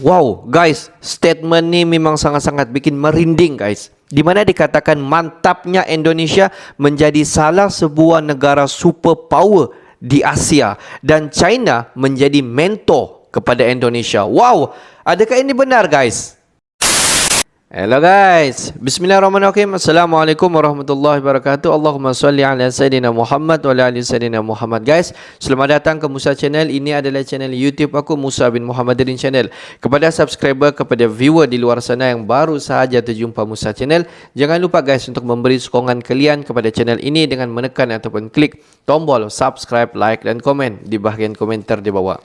Wow, guys, statement ni memang sangat-sangat bikin merinding, guys. Di mana dikatakan mantapnya Indonesia menjadi salah sebuah negara superpower di Asia dan China menjadi mentor kepada Indonesia. Wow, adakah ini benar, guys? Hello guys, bismillahirrahmanirrahim. Assalamualaikum warahmatullahi wabarakatuh. Allahumma salli ala Sayyidina Muhammad wa ala ali Sayyidina Muhammad. Guys, selamat datang ke Musa Channel. Ini adalah channel YouTube aku, Musa bin Muhammadin Channel. Kepada subscriber, kepada viewer di luar sana yang baru sahaja terjumpa Musa Channel, jangan lupa guys untuk memberi sokongan kalian kepada channel ini dengan menekan ataupun klik tombol subscribe, like dan komen di bahagian komentar di bawah.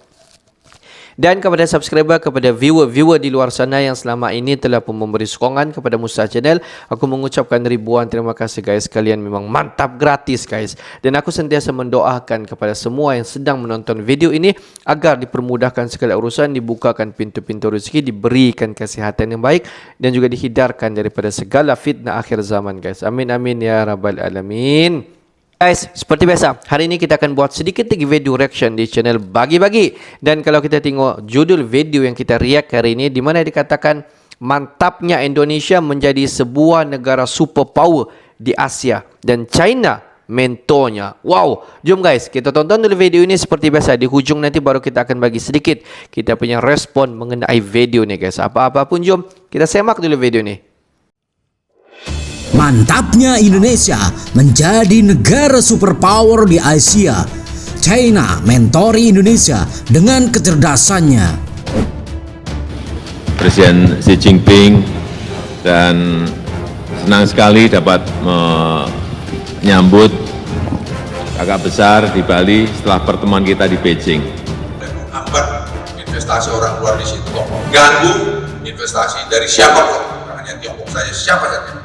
Dan kepada subscriber, kepada viewer di luar sana yang selama ini telah pun memberi sokongan kepada Musa Channel, aku mengucapkan ribuan terima kasih guys. Kalian memang mantap, gratis guys. Dan aku sentiasa mendoakan kepada semua yang sedang menonton video ini agar dipermudahkan segala urusan, dibukakan pintu-pintu rezeki, diberikan kesihatan yang baik dan juga dihindarkan daripada segala fitnah akhir zaman guys. Amin amin ya rabbal alamin. Guys, seperti biasa, hari ini kita akan buat sedikit lagi video reaction di channel Bagi-Bagi. Dan kalau kita tengok judul video yang kita react hari ini, di mana dikatakan mantapnya Indonesia menjadi sebuah negara superpower di Asia dan China mentornya. Wow, jom guys, kita tonton dulu video ini. Seperti biasa, di hujung nanti baru kita akan bagi sedikit kita punya respon mengenai video ni guys. Apa-apa pun jom kita semak dulu video ni. Mantapnya Indonesia menjadi negara superpower di Asia. China mentori Indonesia dengan kecerdasannya. Presiden Xi Jinping, dan senang sekali dapat menyambut kakak besar di Bali setelah pertemuan kita di Beijing. Menghambat investasi orang luar di situ, mengganggu investasi dari siapapun, bukan hanya Tiongkok saja, siapa saja.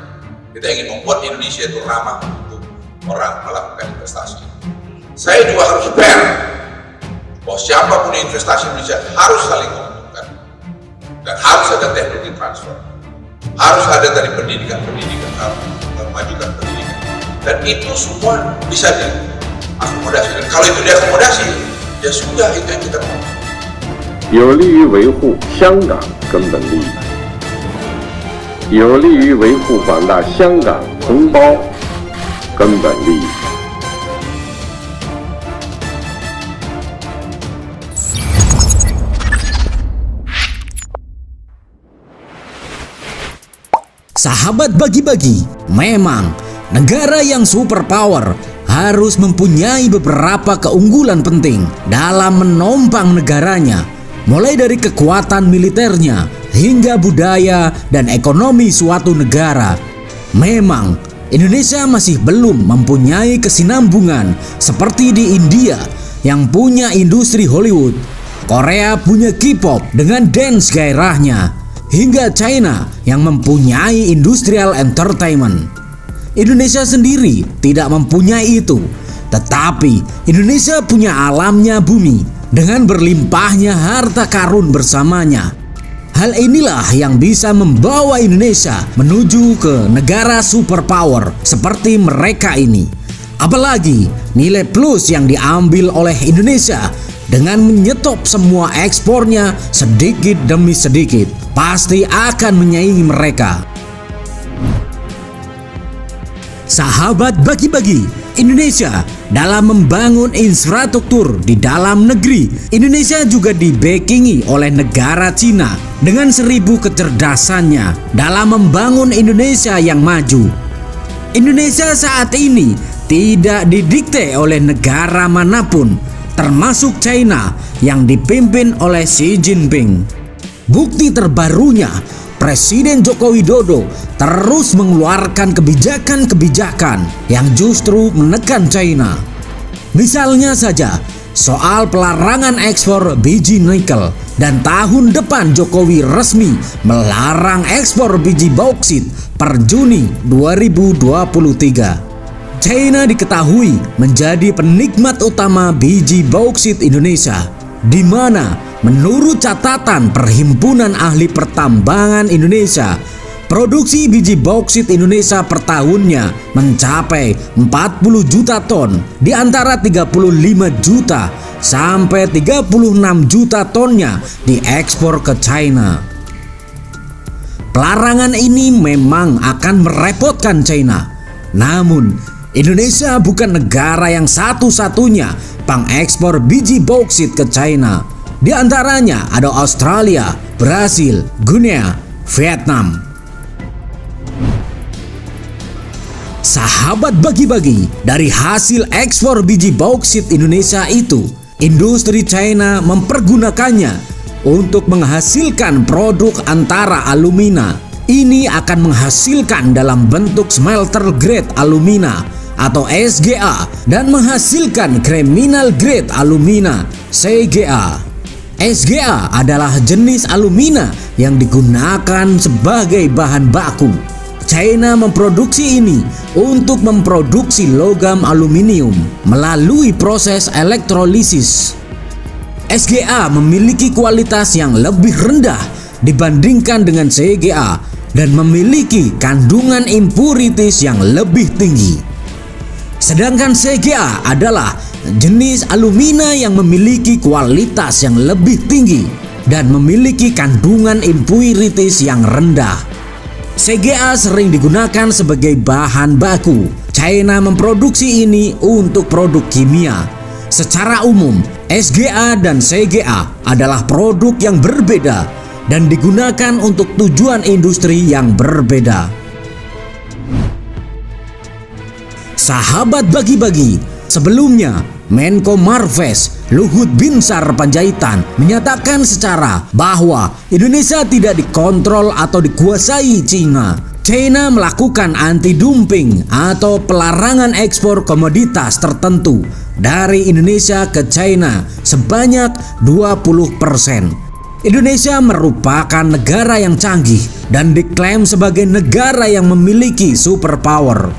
Kita ingin membuat Indonesia itu ramah untuk orang melakukan investasi. Saya juga harus fair, bahwa siapapun investasi Indonesia harus saling menguntungkan, dan harus ada teknologi transfer, harus ada dari pendidikan, harus memajukan pendidikan, dan itu semua bisa diakomodasi. Dan kalau itu diakomodasi, ya sudah, itu yang kita mau. 有利于维护香港根本利益，有利于维护广大香港同胞根本利益。 Sahabat Bagi-Bagi, memang negara yang superpower harus mempunyai beberapa keunggulan penting dalam menompang negaranya, mulai dari kekuatan militernya hingga budaya dan ekonomi suatu negara. Memang Indonesia masih belum mempunyai kesinambungan seperti di India yang punya industri Hollywood, Korea punya K-pop dengan dance gairahnya, hingga China yang mempunyai industrial entertainment. Indonesia sendiri tidak mempunyai itu, tetapi Indonesia punya alamnya bumi dengan berlimpahnya harta karun bersamanya. Hal inilah yang bisa membawa Indonesia menuju ke negara superpower seperti mereka ini. Apalagi nilai plus yang diambil oleh Indonesia dengan menyetop semua ekspornya sedikit demi sedikit, pasti akan menyaingi mereka. Sahabat Bagi-Bagi, Indonesia dalam membangun infrastruktur di dalam negeri, Indonesia juga dibackingi oleh negara Cina dengan 1000 kecerdasannya dalam membangun Indonesia yang maju. Indonesia saat ini tidak didikte oleh negara manapun, termasuk China yang dipimpin oleh Xi Jinping. Bukti terbarunya, Presiden Joko Widodo terus mengeluarkan kebijakan-kebijakan yang justru menekan China. Misalnya saja soal pelarangan ekspor biji nikel, dan tahun depan Jokowi resmi melarang ekspor biji bauksit per Juni 2023. China diketahui menjadi penikmat utama biji bauksit Indonesia, di mana menurut catatan Perhimpunan Ahli Pertambangan Indonesia, Produksi biji bauksit Indonesia per tahunnya mencapai 40 juta ton, di antara 35 juta sampai 36 juta tonnya diekspor ke China. Pelarangan ini memang akan merepotkan China. Namun, Indonesia bukan negara yang satu-satunya pengekspor biji bauksit ke China. Di antaranya ada Australia, Brasil, Guinea, Vietnam. Sahabat bagi-bagi, dari hasil ekspor biji bauksit Indonesia itu, industri China mempergunakannya untuk menghasilkan produk antara alumina. Ini akan menghasilkan dalam bentuk smelter grade alumina atau SGA dan menghasilkan criminal grade alumina CGA. SGA adalah jenis alumina yang digunakan sebagai bahan baku. China memproduksi ini untuk memproduksi logam aluminium melalui proses elektrolisis. SGA memiliki kualitas yang lebih rendah dibandingkan dengan CGA dan memiliki kandungan impurities yang lebih tinggi. Sedangkan CGA adalah jenis alumina yang memiliki kualitas yang lebih tinggi dan memiliki kandungan impurities yang rendah. CGA sering digunakan sebagai bahan baku. China memproduksi ini untuk produk kimia. Secara umum, SGA dan CGA adalah produk yang berbeda dan digunakan untuk tujuan industri yang berbeda. Sahabat bagi-bagi, sebelumnya Menko Marves Luhut Binsar Panjaitan menyatakan secara bahwa Indonesia tidak dikontrol atau dikuasai China. China melakukan anti-dumping atau pelarangan ekspor komoditas tertentu dari Indonesia ke China sebanyak 20%. Indonesia merupakan negara yang canggih dan diklaim sebagai negara yang memiliki superpower.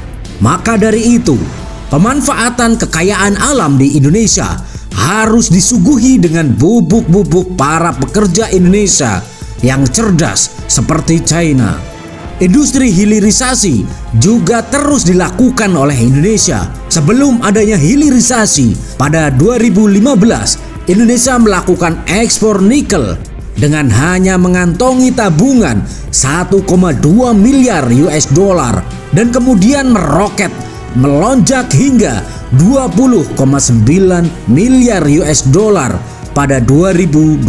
Maka dari itu, pemanfaatan kekayaan alam di Indonesia harus disuguhi dengan bubuk-bubuk para pekerja Indonesia yang cerdas seperti China. Industri hilirisasi juga terus dilakukan oleh Indonesia. Sebelum adanya hilirisasi, pada 2015 Indonesia melakukan ekspor nikel dengan hanya mengantongi tabungan 1,2 miliar US dollar dan kemudian meroket melonjak hingga 20,9 miliar US dollar pada 2021.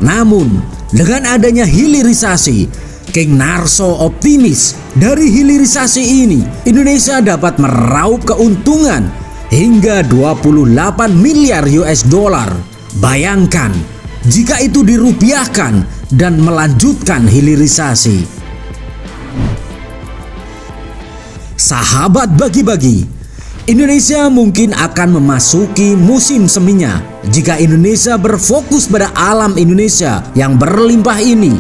Namun, dengan adanya hilirisasi, King Narso optimis dari hilirisasi ini Indonesia dapat meraup keuntungan hingga 28 miliar US dollar. Bayangkan jika itu dirupiahkan dan melanjutkan hilirisasi. Sahabat bagi-bagi, Indonesia mungkin akan memasuki musim seminya jika Indonesia berfokus pada alam Indonesia yang berlimpah ini.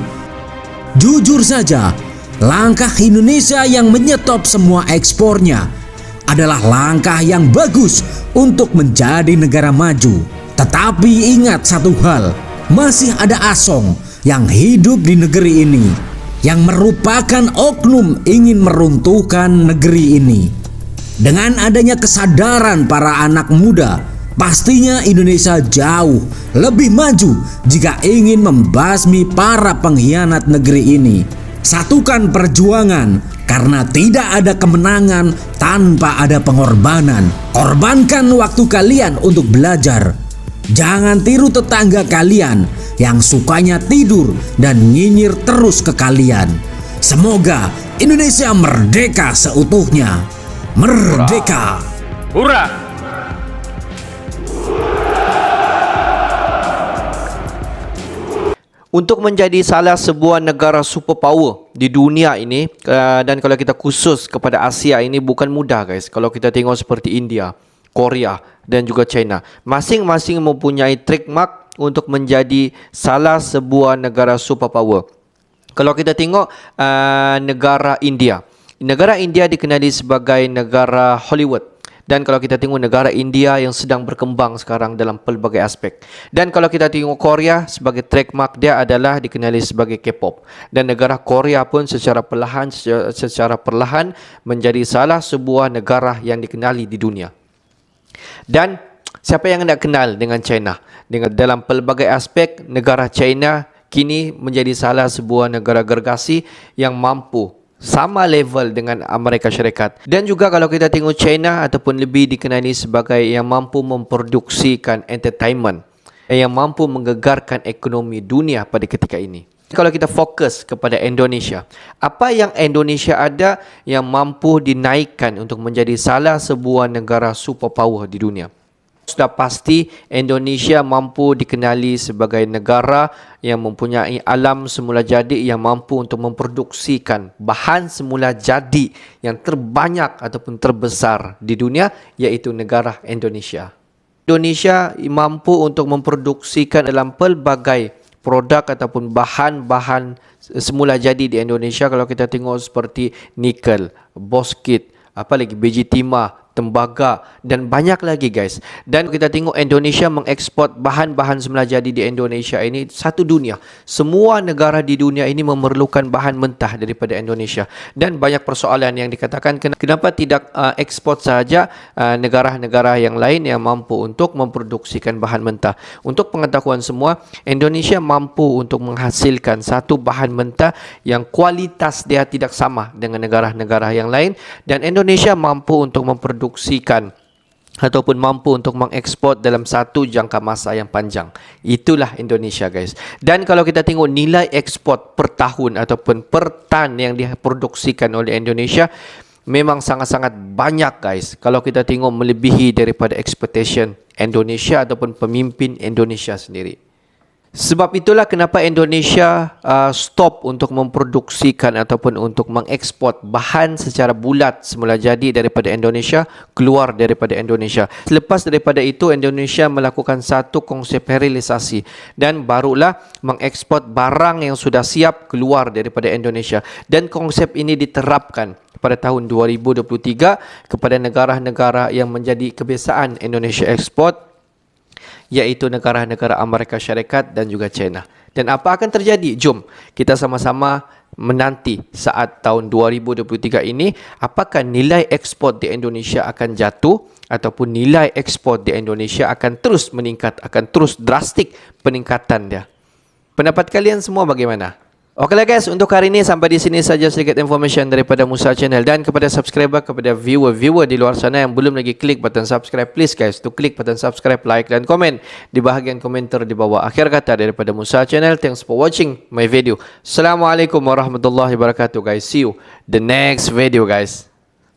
Jujur saja, langkah Indonesia yang menyetop semua ekspornya adalah langkah yang bagus untuk menjadi negara maju. Tetapi ingat satu hal, masih ada asong yang hidup di negeri ini, yang merupakan oknum ingin meruntuhkan negeri ini. Dengan adanya kesadaran para anak muda, pastinya Indonesia jauh lebih maju jika ingin membasmi para pengkhianat negeri ini. Satukan perjuangan, karena tidak ada kemenangan tanpa ada pengorbanan. Korbankan waktu kalian untuk belajar. Jangan tiru tetangga kalian yang sukanya tidur dan nyinyir terus ke kalian. Semoga Indonesia merdeka seutuhnya. Merdeka! Hurra! Untuk menjadi salah sebuah negara superpower di dunia ini, dan kalau kita khusus kepada Asia ini, bukan mudah guys. Kalau kita tengok seperti India, Korea dan juga China, masing-masing mempunyai trademark untuk menjadi salah sebuah negara superpower. Kalau kita tengok negara India dikenali sebagai negara Hollywood. Dan kalau kita tengok negara India yang sedang berkembang sekarang dalam pelbagai aspek. Dan kalau kita tengok Korea, sebagai trademark dia adalah dikenali sebagai K-pop. Dan negara Korea pun secara perlahan menjadi salah sebuah negara yang dikenali di dunia. Dan siapa yang tidak kenal dengan China? Dalam pelbagai aspek, negara China kini menjadi salah sebuah negara gergasi yang mampu sama level dengan Amerika Syarikat. Dan juga kalau kita tengok China ataupun lebih dikenali sebagai yang mampu memproduksikan entertainment, yang mampu menggegarkan ekonomi dunia pada ketika ini. Kalau kita fokus kepada Indonesia, apa yang Indonesia ada yang mampu dinaikkan untuk menjadi salah sebuah negara superpower di dunia? Sudah pasti Indonesia mampu dikenali sebagai negara yang mempunyai alam semula jadi yang mampu untuk memproduksikan bahan semula jadi yang terbanyak ataupun terbesar di dunia, iaitu negara Indonesia. Indonesia mampu untuk memproduksikan dalam pelbagai produk ataupun bahan-bahan semula jadi di Indonesia. Kalau kita tengok seperti nikel, bauxite, apa lagi, biji timah, tembaga dan banyak lagi guys. Dan kita tengok Indonesia mengekspor bahan-bahan semula jadi di Indonesia ini satu dunia. Semua negara di dunia ini memerlukan bahan mentah daripada Indonesia. Dan banyak persoalan yang dikatakan kenapa tidak ekspor saja negara-negara yang lain yang mampu untuk memproduksikan bahan mentah. Untuk pengetahuan semua, Indonesia mampu untuk menghasilkan satu bahan mentah yang kualitas dia tidak sama dengan negara-negara yang lain, dan Indonesia mampu untuk memproduksikan ataupun mampu untuk mengekspor dalam satu jangka masa yang panjang. Itulah Indonesia guys. Dan kalau kita tengok nilai ekspor per tahun ataupun per tan yang diproduksikan oleh Indonesia, memang sangat-sangat banyak guys. Kalau kita tengok melebihi daripada expectation Indonesia ataupun pemimpin Indonesia sendiri. Sebab itulah kenapa Indonesia stop untuk memproduksikan ataupun untuk mengekspor bahan secara bulat semula jadi daripada Indonesia keluar daripada Indonesia. Selepas daripada itu, Indonesia melakukan satu konsep realisasi dan barulah mengekspor barang yang sudah siap keluar daripada Indonesia. Dan konsep ini diterapkan pada tahun 2023 kepada negara-negara yang menjadi kebiasaan Indonesia ekspor, iaitu negara-negara Amerika Syarikat dan juga China. Dan apa akan terjadi? Jom kita sama-sama menanti saat tahun 2023 ini, apakah nilai ekspor di Indonesia akan jatuh ataupun nilai ekspor di Indonesia akan terus meningkat, akan terus drastik peningkatan dia. Pendapat kalian semua bagaimana? Okeylah guys, untuk hari ini sampai di sini saja sedikit information daripada Musa Channel. Dan kepada subscriber, kepada viewer di luar sana yang belum lagi klik button subscribe, please guys to klik button subscribe, like dan komen di bahagian komentar di bawah. Akhir kata daripada Musa Channel, thanks for watching my video. Assalamualaikum warahmatullahi wabarakatuh guys. See you the next video guys.